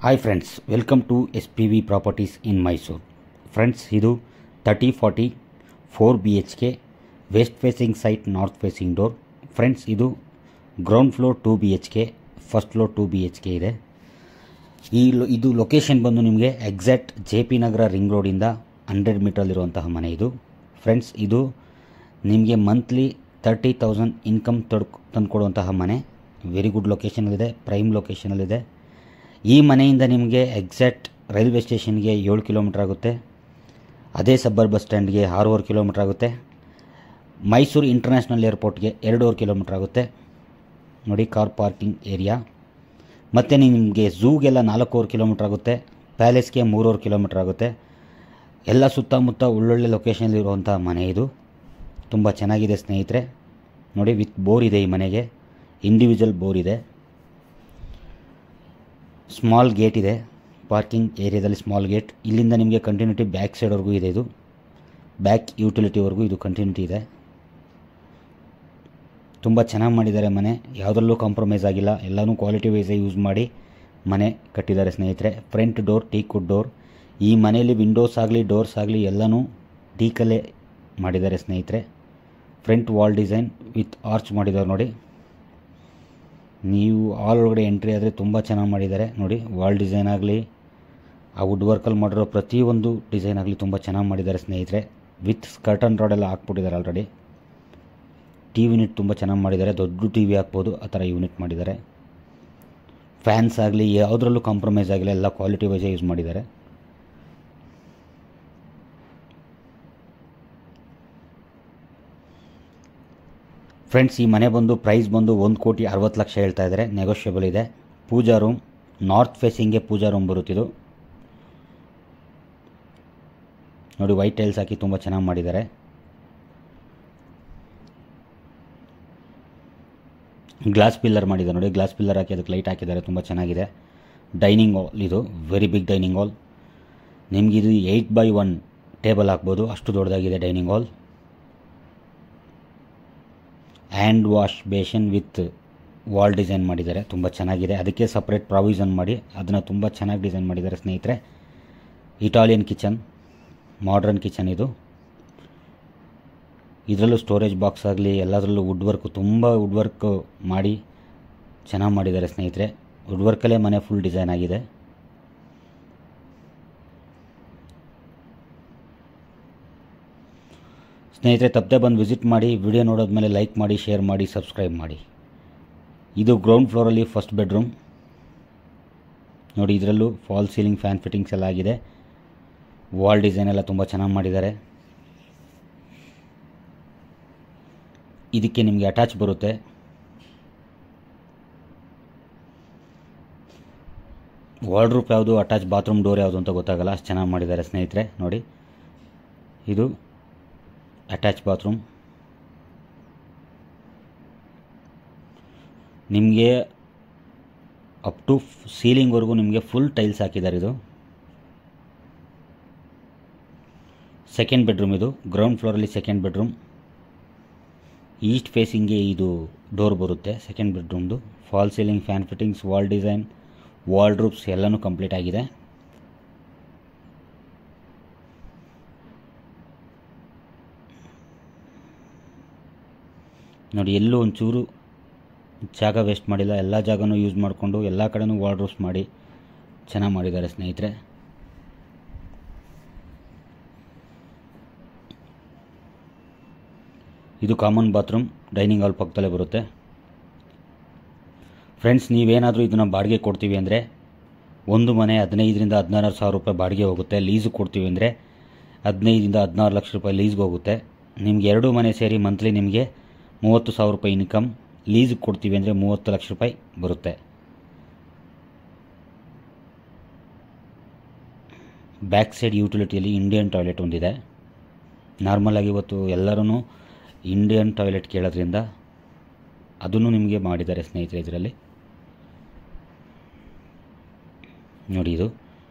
Hi friends, welcome to SPV properties in Mysuru. Friends, ಇದು 30-40 4 BHK west facing site, north facing door. Friends, ಇದು ground floor 2 BHK, first floor 2 BHK ಇದೆ. ಇದು location ಬಂದು ನಿಮಗೆ exact JP ನಗರ ring ರೋಡಿಂದ 100 ಮೀಟರಲ್ಲಿರುವಂತಹ ಮನೆ ಇದು. ಫ್ರೆಂಡ್ಸ್, ಇದು ನಿಮಗೆ ಮಂತ್ಲಿ 30,000 ಇನ್ಕಮ್ ತಂದುಕೊಡುವಂತಹ ಮನೆ. ವೆರಿ ಗುಡ್ ಲೊಕೇಶನಲ್ಲಿದೆ, ಪ್ರೈಮ್ ಲೊಕೇಶನಲ್ಲಿದೆ. ಈ ಮನೆಯಿಂದ ನಿಮಗೆ ಎಕ್ಸಾಕ್ಟ್ ರೈಲ್ವೆ ಸ್ಟೇಷನ್ಗೆ 7 ಕಿಲೋಮೀಟರ್ ಆಗುತ್ತೆ. ಅದೇ ಸಬ್ಬರ್ ಬಸ್ ಸ್ಟ್ಯಾಂಡ್ಗೆ 6.5 ಕಿಲೋಮೀಟರ್ ಆಗುತ್ತೆ. ಮೈಸೂರು ಇಂಟರ್ನ್ಯಾಷನಲ್ ಏರ್ಪೋರ್ಟ್ಗೆ 2.5 ಕಿಲೋಮೀಟರ್ ಆಗುತ್ತೆ. ನೋಡಿ, ಕಾರ್ ಪಾರ್ಕಿಂಗ್ ಏರಿಯಾ. ಮತ್ತು ನಿಮಗೆ ಝೂಗೆಲ್ಲ 4.5 ಕಿಲೋಮೀಟರ್ ಆಗುತ್ತೆ. ಪ್ಯಾಲೇಸ್ಗೆ 3.5 ಕಿಲೋಮೀಟರ್ ಆಗುತ್ತೆ. ಎಲ್ಲ ಸುತ್ತಮುತ್ತ ಒಳ್ಳೊಳ್ಳೆ ಲೊಕೇಶನಲ್ಲಿರುವಂಥ ಮನೆ ಇದು. ತುಂಬ ಚೆನ್ನಾಗಿದೆ ಸ್ನೇಹಿತರೆ. ನೋಡಿ, ವಿತ್ ಬೋರ್ ಇದೆ. ಈ ಮನೆಗೆ ಇಂಡಿವಿಜುವಲ್ ಬೋರ್ ಇದೆ. ಸ್ಮಾಲ್ ಗೇಟ್ ಇದೆ. ಪಾರ್ಕಿಂಗ್ ಏರಿಯಾದಲ್ಲಿ ಸ್ಮಾಲ್ ಗೇಟ್. ಇಲ್ಲಿಂದ ನಿಮಗೆ ಕಂಟಿನ್ಯೂಟಿ ಬ್ಯಾಕ್ ಸೈಡ್ವರೆಗೂ ಇದೆ. ಇದು ಬ್ಯಾಕ್ ಯುಟಿಲಿಟಿವರೆಗೂ ಇದು ಕಂಟಿನ್ಯೂಟಿ ಇದೆ. ತುಂಬ ಚೆನ್ನಾಗಿ ಮಾಡಿದ್ದಾರೆ ಮನೆ. ಯಾವುದರಲ್ಲೂ ಕಾಂಪ್ರಮೈಸ್ ಆಗಿಲ್ಲ. ಎಲ್ಲನೂ ಕ್ವಾಲಿಟಿ ವೈಸೇ ಯೂಸ್ ಮಾಡಿ ಮನೆ ಕಟ್ಟಿದ್ದಾರೆ ಸ್ನೇಹಿತರೆ. Front door teakwood door. ಈ ಮನೆಯಲ್ಲಿ ವಿಂಡೋಸ್ ಆಗಲಿ ಡೋರ್ಸ್ ಆಗಲಿ ಎಲ್ಲನೂ ಟೀಕಲ್ಲೇ ಮಾಡಿದ್ದಾರೆ ಸ್ನೇಹಿತರೆ. Front wall design with arch ಮಾಡಿದ್ದಾರೆ ನೋಡಿ. ನೀವು ಆಲ್ ಒಳಗಡೆ ಎಂಟ್ರಿ ಆದರೆ ತುಂಬ ಚೆನ್ನಾಗಿ ಮಾಡಿದ್ದಾರೆ ನೋಡಿ. ವಾಲ್ ಡಿಸೈನ್ ಆಗಲಿ, ಆ ವುಡ್ ವರ್ಕಲ್ಲಿ ಮಾಡಿರೋ ಪ್ರತಿಯೊಂದು ಡಿಸೈನ್ ಆಗಲಿ ತುಂಬ ಚೆನ್ನಾಗಿ ಮಾಡಿದ್ದಾರೆ ಸ್ನೇಹಿತರೆ. ವಿತ್ ಸ್ಕರ್ಟನ್ ರಾಡ್ ಎಲ್ಲ ಹಾಕ್ಬಿಟ್ಟಿದ್ದಾರೆ ಆಲ್ರೆಡಿ. TV ಯೂನಿಟ್ ತುಂಬ ಚೆನ್ನಾಗಿ ಮಾಡಿದ್ದಾರೆ. ದೊಡ್ಡ TV ಹಾಕ್ಬೋದು, ಆ ಥರ ಯೂನಿಟ್ ಮಾಡಿದ್ದಾರೆ. ಫ್ಯಾನ್ಸ್ ಆಗಲಿ ಯಾವುದರಲ್ಲೂ ಕಾಂಪ್ರಮೈಸ್ ಆಗಿಲ್ಲ. ಎಲ್ಲ ಕ್ವಾಲಿಟಿ ವೈಸೇ ಯೂಸ್ ಮಾಡಿದ್ದಾರೆ. ಫ್ರೆಂಡ್ಸ್, ಈ ಮನೆ ಬಂದು ಪ್ರೈಸ್ ಬಂದು 1,60,00,000 ಹೇಳ್ತಾ ಇದ್ದಾರೆ. ನೆಗೋಷಿಯಬಲ್ ಇದೆ. ಪೂಜಾ ರೂಮ್, ನಾರ್ತ್ ಫೇಸಿಂಗ್ಗೆ ಪೂಜಾ ರೂಮ್ ಬರುತ್ತಿದ್ದು ನೋಡಿ. ವೈಟ್ ಟೈಲ್ಸ್ ಹಾಕಿ ತುಂಬ ಚೆನ್ನಾಗಿ ಮಾಡಿದ್ದಾರೆ. ಗ್ಲಾಸ್ ಪಿಲ್ಲರ್ ಮಾಡಿದ್ದಾರೆ ನೋಡಿ. ಗ್ಲಾಸ್ ಪಿಲ್ಲರ್ ಹಾಕಿ ಅದಕ್ಕೆ ಲೈಟ್ ಹಾಕಿದ್ದಾರೆ. ತುಂಬ ಚೆನ್ನಾಗಿದೆ. ಡೈನಿಂಗ್ ಹಾಲ್ ಇದು, ವೆರಿ ಬಿಗ್ ಡೈನಿಂಗ್ ಹಾಲ್. ನಿಮಗಿದು 8x1 ಟೇಬಲ್ ಹಾಕ್ಬೋದು, ಅಷ್ಟು ದೊಡ್ಡದಾಗಿದೆ dining hall. Hand wash basin with wall design ಮಾಡಿದ್ದಾರೆ. ತುಂಬ ಚೆನ್ನಾಗಿದೆ. ಅದಕ್ಕೆ ಸಪ್ರೇಟ್ ಪ್ರಾವಿಷನ್ ಮಾಡಿ ಅದನ್ನು ತುಂಬ ಚೆನ್ನಾಗಿ ಡಿಸೈನ್ ಮಾಡಿದ್ದಾರೆ ಸ್ನೇಹಿತರೆ. ಇಟಾಲಿಯನ್ ಕಿಚನ್, ಮಾಡ್ರನ್ ಕಿಚನ್ ಇದು. ಇದರಲ್ಲೂ ಸ್ಟೋರೇಜ್ ಬಾಕ್ಸ್ ಆಗಲಿ ಎಲ್ಲದರಲ್ಲೂ ವುಡ್ ವರ್ಕು, ತುಂಬ ವುಡ್ ವರ್ಕ್ ಮಾಡಿ ಚೆನ್ನಾಗಿ ಮಾಡಿದ್ದಾರೆ ಸ್ನೇಹಿತರೆ. ವುಡ್ ವರ್ಕಲ್ಲೇ ಮನೆ ಫುಲ್ ಡಿಸೈನ್ ಆಗಿದೆ. ಸ್ನೇಹಿತರೆ, ತಪ್ಪದೆ ಬಂದು ವಿಸಿಟ್ ಮಾಡಿ. ವಿಡಿಯೋ ನೋಡೋದ್ಮೇಲೆ ಲೈಕ್ ಮಾಡಿ, ಶೇರ್ ಮಾಡಿ, ಸಬ್ಸ್ಕ್ರೈಬ್ ಮಾಡಿ. ಇದು ಗ್ರೌಂಡ್ ಫ್ಲೋರಲ್ಲಿ ಫಸ್ಟ್ ಬೆಡ್ರೂಮ್ ನೋಡಿ. ಇದರಲ್ಲೂ ಫಾಲ್ ಸೀಲಿಂಗ್, ಫ್ಯಾನ್ ಫಿಟ್ಟಿಂಗ್ಸ್ ಎಲ್ಲ ಆಗಿದೆ. ವಾಲ್ ಡಿಸೈನ್ ಎಲ್ಲ ತುಂಬ ಚೆನ್ನಾಗಿ ಮಾಡಿದ್ದಾರೆ. ಇದಕ್ಕೆ ನಿಮಗೆ ಅಟ್ಯಾಚ್ ಬರುತ್ತೆ. ವಾರ್ಡ್ರೂಪ್ ಯಾವುದು, ಅಟ್ಯಾಚ್ ಬಾತ್ರೂಮ್ ಡೋರ್ ಯಾವುದು ಅಂತ ಗೊತ್ತಾಗಲ್ಲ, ಅಷ್ಟು ಚೆನ್ನಾಗಿ ಮಾಡಿದ್ದಾರೆ ಸ್ನೇಹಿತರೆ. ನೋಡಿ, ಇದು ಅಟ್ಯಾಚ್ ಬಾತ್ರೂಮ್. ನಿಮಗೆ ಅಪ್ ಟು ಸೀಲಿಂಗ್ವರೆಗೂ ನಿಮಗೆ ಫುಲ್ ಟೈಲ್ಸ್ ಹಾಕಿದ್ದಾರೆ. ಇದು ಸೆಕೆಂಡ್ ಬೆಡ್ರೂಮ್. ಇದು ಗ್ರೌಂಡ್ ಫ್ಲೋರಲ್ಲಿ ಸೆಕೆಂಡ್ ಬೆಡ್ರೂಮ್. ಈಸ್ಟ್ ಫೇಸಿಂಗ್ಗೆ ಇದು ಡೋರ್ ಬರುತ್ತೆ ಸೆಕೆಂಡ್ ಬೆಡ್ರೂಮ್ದು. Fall ceiling, fan fittings, wall design, wardrobes ಎಲ್ಲನೂ ಕಂಪ್ಲೀಟ್ ಆಗಿದೆ. ನೋಡಿ, ಎಲ್ಲೂ ಒಂಚೂರು ಜಾಗ ವೇಸ್ಟ್ ಮಾಡಿಲ್ಲ. ಎಲ್ಲ ಜಾಗನೂ ಯೂಸ್ ಮಾಡಿಕೊಂಡು ಎಲ್ಲ ಕಡೆನೂ ವಾರ್ಡ್ರೋಬ್ಸ್ ಮಾಡಿ ಚೆನ್ನಾಗಿ ಮಾಡಿದ್ದಾರೆ ಸ್ನೇಹಿತರೆ. ಇದು ಕಾಮನ್ ಬಾತ್ರೂಮ್, ಡೈನಿಂಗ್ ಹಾಲ್ ಪಕ್ಕದಲ್ಲೇ ಬರುತ್ತೆ. ಫ್ರೆಂಡ್ಸ್, ನೀವೇನಾದರೂ ಇದನ್ನು ಬಾಡಿಗೆ ಕೊಡ್ತೀವಿ ಅಂದರೆ ಒಂದು ಮನೆ 15,000 ರಿಂದ 16,000 ರೂಪಾಯಿ ಬಾಡಿಗೆ ಹೋಗುತ್ತೆ. ಲೀಸ್ಗೆ ಕೊಡ್ತೀವಿ ಅಂದರೆ 15 ರಿಂದ 16 ಲಕ್ಷ ರೂಪಾಯಿ ಲೀಸ್ಗೆ ಹೋಗುತ್ತೆ. ನಿಮಗೆ ಎರಡು ಮನೆ ಸೇರಿ ಮಂತ್ಲಿ ನಿಮಗೆ 30,000 ರೂಪಾಯಿ ಇನ್ಕಮ್. ಲೀಸ್ಗೆ ಕೊಡ್ತೀವಿ ಅಂದರೆ 30 ಲಕ್ಷ ರೂಪಾಯಿ ಬರುತ್ತೆ. ಬ್ಯಾಕ್ ಸೈಡ್ ಯುಟಿಲಿಟಿಯಲ್ಲಿ ಇಂಡಿಯನ್ ಟಾಯ್ಲೆಟ್ ಒಂದಿದೆ. ನಾರ್ಮಲಾಗಿ ಇವತ್ತು ಎಲ್ಲರೂ ಇಂಡಿಯನ್ ಟಾಯ್ಲೆಟ್ ಕೇಳೋದ್ರಿಂದ ಅದನ್ನು ನಿಮಗೆ ಮಾಡಿದ್ದಾರೆ ಸ್ನೇಹಿತರೆ. ಇದರಲ್ಲಿ ನೋಡಿ, ಇದು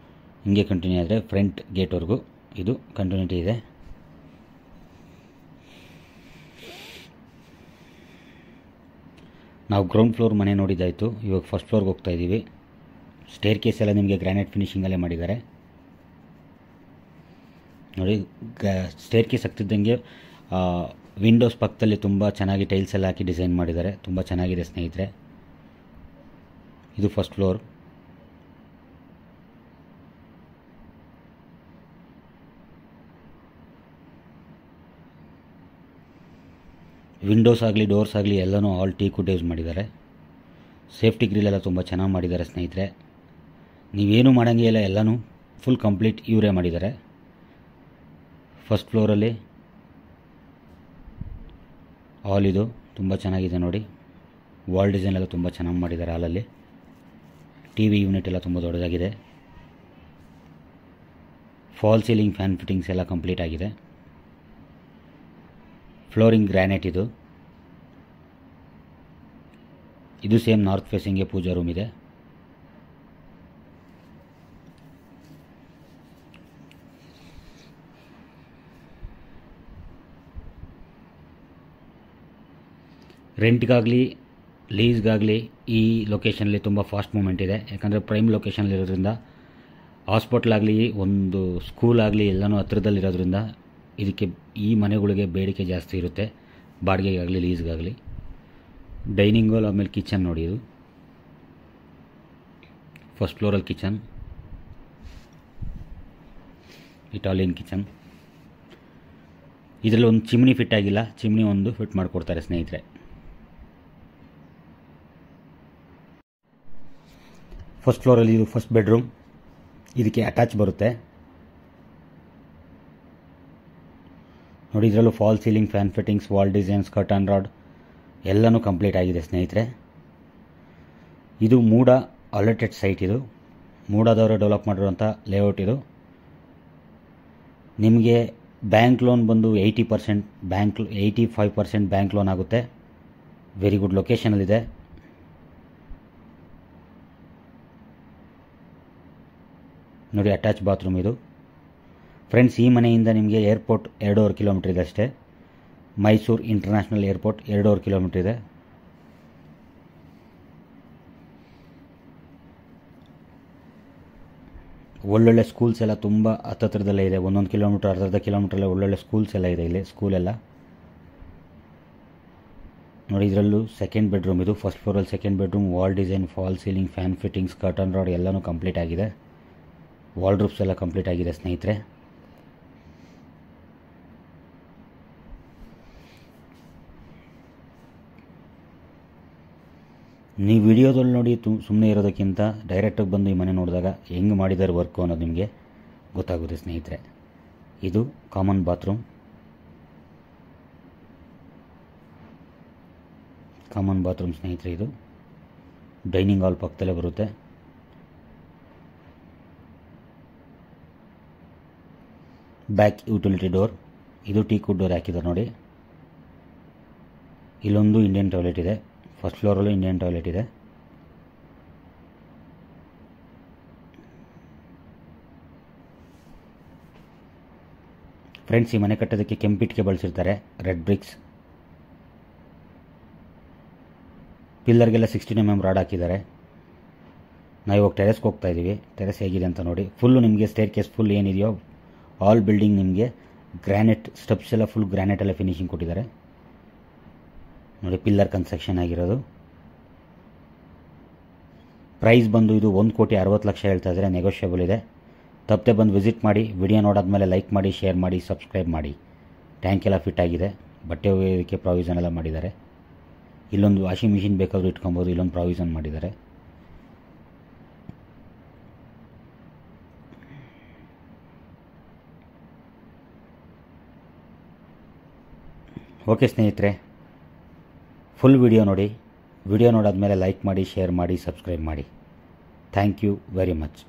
ಹಿಂಗೆ ಕಂಟಿನ್ಯೂ ಆದರೆ ಫ್ರಂಟ್ ಗೇಟ್ವರೆಗೂ ಇದು ಕಂಟಿನ್ಯೂಟಿ ಇದೆ. ನಾವು ಗ್ರೌಂಡ್ ಫ್ಲೋರ್ ಮನೆ ನೋಡಿದ್ದಾಯಿತು. ಇವಾಗ ಫಸ್ಟ್ ಫ್ಲೋರ್ಗೆ ಹೋಗ್ತಾ ಇದ್ದೀವಿ. ಸ್ಟೇರ್ ಕೇಸ್ ಎಲ್ಲ ನಿಮಗೆ ಗ್ರಾನೈಟ್ ಫಿನಿಷಿಂಗಲ್ಲೇ ಮಾಡಿದ್ದಾರೆ ನೋಡಿ. ಸ್ಟೇರ್ ಕೇಸ್ ಹತ್ತಿದ್ದಂಗೆ ವಿಂಡೋಸ್ ಪಕ್ಕದಲ್ಲಿ ತುಂಬ ಚೆನ್ನಾಗಿ ಟೈಲ್ಸ್ ಎಲ್ಲ ಹಾಕಿ ಡಿಸೈನ್ ಮಾಡಿದ್ದಾರೆ. ತುಂಬ ಚೆನ್ನಾಗಿದೆ ಸ್ನೇಹಿತರೆ. ಇದು ಫಸ್ಟ್ ಫ್ಲೋರ್. ವಿಂಡೋಸ್ ಆಗಲಿ ಡೋರ್ಸ್ ಆಗಲಿ ಎಲ್ಲನೂ ಆಲ್ ಟೀಕ್ ವುಡ್ ಯೂಸ್ ಮಾಡಿದ್ದಾರೆ. ಸೇಫ್ಟಿ ಗ್ರಿಲ್ ಎಲ್ಲ ತುಂಬ ಚೆನ್ನಾಗಿ ಮಾಡಿದ್ದಾರೆ ಸ್ನೇಹಿತರೆ. ನೀವೇನು ಮಾಡೋಂಗೇ ಇಲ್ಲ, ಎಲ್ಲನೂ ಫುಲ್ ಕಂಪ್ಲೀಟ್ ಇವರೇ ಮಾಡಿದ್ದಾರೆ. ಫಸ್ಟ್ ಫ್ಲೋರಲ್ಲಿ ಹಾಲ್ ಇದು ತುಂಬ ಚೆನ್ನಾಗಿದೆ ನೋಡಿ. ವಾಲ್ ಡಿಸೈನ್ ಎಲ್ಲ ತುಂಬ ಚೆನ್ನಾಗಿ ಮಾಡಿದ್ದಾರೆ. ಹಾಲಲ್ಲಿ ಟಿ ವಿ ಯೂನಿಟ್ ಎಲ್ಲ ತುಂಬ ದೊಡ್ಡದಾಗಿದೆ. ಫಾಲ್ ಸೀಲಿಂಗ್ ಫ್ಯಾನ್ ಫಿಟ್ಟಿಂಗ್ಸ್ ಎಲ್ಲ ಕಂಪ್ಲೀಟ್ ಆಗಿದೆ. ಫ್ಲೋರಿಂಗ್ ಗ್ರಾನೈಟ್ ಇದು. ಇದು ಸೇಮ್ ನಾರ್ತ್ ಫೇಸಿಂಗ್ಗೆ ಪೂಜಾ ರೂಮ್ ಇದೆ. ರೆಂಟ್ಗಾಗಲಿ ಲೀಸ್ಗಾಗಲಿ ಈ ಲೊಕೇಶನಲ್ಲಿ ತುಂಬ ಫಾಸ್ಟ್ ಮೂಮೆಂಟ್ ಇದೆ. ಯಾಕಂದರೆ ಪ್ರೈಮ್ ಲೊಕೇಶನಲ್ಲಿರೋದ್ರಿಂದ ಹಾಸ್ಪಿಟ್ಲ್ ಆಗಲಿ ಒಂದು ಸ್ಕೂಲ್ ಆಗಲಿ ಎಲ್ಲನೂ ಹತ್ರದಲ್ಲಿರೋದ್ರಿಂದ ಇದಕ್ಕೆ ಈ ಮನೆಗಳಿಗೆ ಬೇಡಿಕೆ ಜಾಸ್ತಿ ಇರುತ್ತೆ, ಬಾಡಿಗೆಗಾಗಲಿ ಲೀಸ್ಗಾಗಲಿ. ಡೈನಿಂಗ್ ಹಾಲ್ ಆಮೇಲೆ ಕಿಚನ್ ನೋಡಿ. ಇದು ಫಸ್ಟ್ ಫ್ಲೋರಲ್ಲಿ ಕಿಚನ್, ಇಟಾಲಿಯನ್ ಕಿಚನ್. ಇದರಲ್ಲಿ ಒಂದು ಚಿಮ್ನಿ ಫಿಟ್ ಆಗಿಲ್ಲ, ಚಿಮ್ನಿ ಒಂದು ಫಿಟ್ ಮಾಡಿಕೊಡ್ತಾರೆ ಸ್ನೇಹಿತರೆ. ಫಸ್ಟ್ ಫ್ಲೋರಲ್ಲಿ ಇದು ಫಸ್ಟ್ ಬೆಡ್ರೂಮ್. ಇದಕ್ಕೆ ಅಟ್ಯಾಚ್ ಬರುತ್ತೆ ನೋಡಿ. ಇದರಲ್ಲೂ fall ceiling fan fittings, wall designs, curtain rod ಎಲ್ಲನೂ ಕಂಪ್ಲೀಟ್ ಆಗಿದೆ ಸ್ನೇಹಿತರೆ. ಇದು ಮೂಡ ಅಲರ್ಟೆಡ್ ಸೈಟ್. ಇದು ಮೂಡದವರು ಡೆವಲಪ್ ಮಾಡಿರುವಂಥ ಲೇಔಟ್. ಇದು ನಿಮಗೆ ಬ್ಯಾಂಕ್ ಲೋನ್ ಬಂದು 85% ಬ್ಯಾಂಕ್ ಲೋನ್ ಆಗುತ್ತೆ. ವೆರಿ ಗುಡ್ ಲೊಕೇಶನಲ್ಲಿದೆ. ನೋಡಿ ಅಟ್ಯಾಚ್ ಬಾತ್ರೂಮ್ ಇದು. ಫ್ರೆಂಡ್ಸ್, ಈ ಮನೆಯಿಂದ ನಿಮಗೆ ಏರ್ಪೋರ್ಟ್ 2.5 ಕಿಲೋಮೀಟರ್ ಇದೆ ಅಷ್ಟೇ. ಮೈಸೂರು ಇಂಟರ್ನ್ಯಾಷನಲ್ ಏರ್ಪೋರ್ಟ್ 2.5 ಕಿಲೋಮೀಟರ್ ಇದೆ. ಒಳ್ಳೊಳ್ಳೆ ಸ್ಕೂಲ್ಸ್ ಎಲ್ಲ ತುಂಬ ಹತ್ತಿರದಲ್ಲೇ ಇದೆ. 1 ಕಿಲೋಮೀಟರ್, ಅರ್ಧ ಕಿಲೋಮೀಟ್ರಲ್ಲೇ ಒಳ್ಳೊಳ್ಳೆ ಸ್ಕೂಲ್ಸ್ ಎಲ್ಲ ಇದೆ ಇಲ್ಲಿ. ಸ್ಕೂಲೆಲ್ಲ ನೋಡಿ. ಇದರಲ್ಲೂ ಸೆಕೆಂಡ್ ಬೆಡ್ರೂಮ್ ಇದು. ಫಸ್ಟ್ ಫ್ಲೋರಲ್ಲಿ second bedroom. Wall design, fall ceiling, fan fittings, curtain rod ಎಲ್ಲನೂ ಕಂಪ್ಲೀಟ್ ಆಗಿದೆ. ವಾಲ್ಡ್ರೂಪ್ಸ್ ಎಲ್ಲ ಕಂಪ್ಲೀಟ್ ಆಗಿದೆ ಸ್ನೇಹಿತರೆ. ನೀವು ವಿಡಿಯೋದಲ್ಲಿ ನೋಡಿ ಸುಮ್ಮನೆ ಇರೋದಕ್ಕಿಂತ ಡೈರೆಕ್ಟಾಗಿ ಬಂದು ಈ ಮನೆ ನೋಡಿದಾಗ ಹೆಂಗೆ ಮಾಡಿದ್ದಾರೆ ವರ್ಕು ಅನ್ನೋದು ನಿಮಗೆ ಗೊತ್ತಾಗುತ್ತೆ ಸ್ನೇಹಿತರೆ. ಇದು ಕಾಮನ್ ಬಾತ್ರೂಮ್. ಸ್ನೇಹಿತರೆ. ಇದು ಡೈನಿಂಗ್ ಹಾಲ್ ಪಕ್ಕದಲ್ಲೇ ಬರುತ್ತೆ. Back utility door. ಇದು ಟೀಕ್ ವುಡ್ ಡೋರ್ ಹಾಕಿದ್ದಾರೆ ನೋಡಿ. ಇಲ್ಲೊಂದು ಇಂಡಿಯನ್ ಟಾಯ್ಲೆಟ್ ಇದೆ. ಫಸ್ಟ್ ಫ್ಲೋರಲ್ಲೂ ಇಂಡಿಯನ್ ಟಾಯ್ಲೆಟ್ ಇದೆ. ಫ್ರೆಂಡ್ಸ್, ಈ ಮನೆ ಕಟ್ಟೋದಕ್ಕೆ ಕೆಂಪಿಟ್ಟಿಗೆ ಬಳಸಿರ್ತಾರೆ, ರೆಡ್ ಬ್ರಿಕ್ಸ್. ಪಿಲ್ಲರ್ಗೆಲ್ಲ 16 mm ರಾಡ್ ಹಾಕಿದ್ದಾರೆ. ನಾವು ಇವಾಗ ಟೆರೆಸ್ಗೆ ಹೋಗ್ತಾ ಇದ್ದೀವಿ. ಟೆರೆಸ್ ಹೇಗಿದೆ ಅಂತ ನೋಡಿ. ಫುಲ್ಲು ನಿಮಗೆ ಸ್ಟೇರ್ ಕೇಸ್ ಫುಲ್ ಏನಿದೆಯೋ ಆಲ್ ಬಿಲ್ಡಿಂಗ್ ನಿಮಗೆ ಗ್ರಾನೈಟ್ ಸ್ಟೆಪ್ಸ್ ಎಲ್ಲ ಫುಲ್ ಗ್ರಾನೈಟ್ ಎಲ್ಲ ಫಿನಿಶಿಂಗ್ ಕೊಟ್ಟಿದ್ದಾರೆ ನೋಡಿ. ಪಿಲ್ಲರ್ ಕನ್ಸ್ಟ್ರಕ್ಷನ್ ಆಗಿರೋದು. ಪ್ರೈಸ್ ಬಂದು ಇದು 1,60,00,000 ಹೇಳ್ತಾ ಇದ್ದಾರೆ. ನೆಗೋಷಿಯಬಲ್ ಇದೆ. ತಪ್ಪದೆ ಬಂದು ವಿಸಿಟ್ ಮಾಡಿ. ವಿಡಿಯೋ ನೋಡಾದ್ಮೇಲೆ ಲೈಕ್ ಮಾಡಿ, ಶೇರ್ ಮಾಡಿ, ಸಬ್ಸ್ಕ್ರೈಬ್ ಮಾಡಿ. ಟ್ಯಾಂಕ್ ಎಲ್ಲ ಫಿಟ್ ಆಗಿದೆ. ಬಟ್ಟೆ ಒಗೆಯೋದಕ್ಕೆ ಪ್ರಾವಿಷನ್ ಎಲ್ಲ ಮಾಡಿದ್ದಾರೆ. ಇಲ್ಲೊಂದು ವಾಷಿಂಗ್ ಮಿಷಿನ್ ಬೇಕಾದರೂ ಇಟ್ಕೊಬೋದು. ಇಲ್ಲೊಂದು ಪ್ರಾವಿಷನ್ ಮಾಡಿದ್ದಾರೆ. ಓಕೆ ಸ್ನೇಹಿತರೆ, ಫುಲ್ ವಿಡಿಯೋ ನೋಡಿ. ವಿಡಿಯೋ ನೋಡಾದ್ಮೇಲೆ ಲೈಕ್ ಮಾಡಿ, ಶೇರ್ ಮಾಡಿ, ಸಬ್ಸ್ಕ್ರೈಬ್ ಮಾಡಿ. Thank you very much.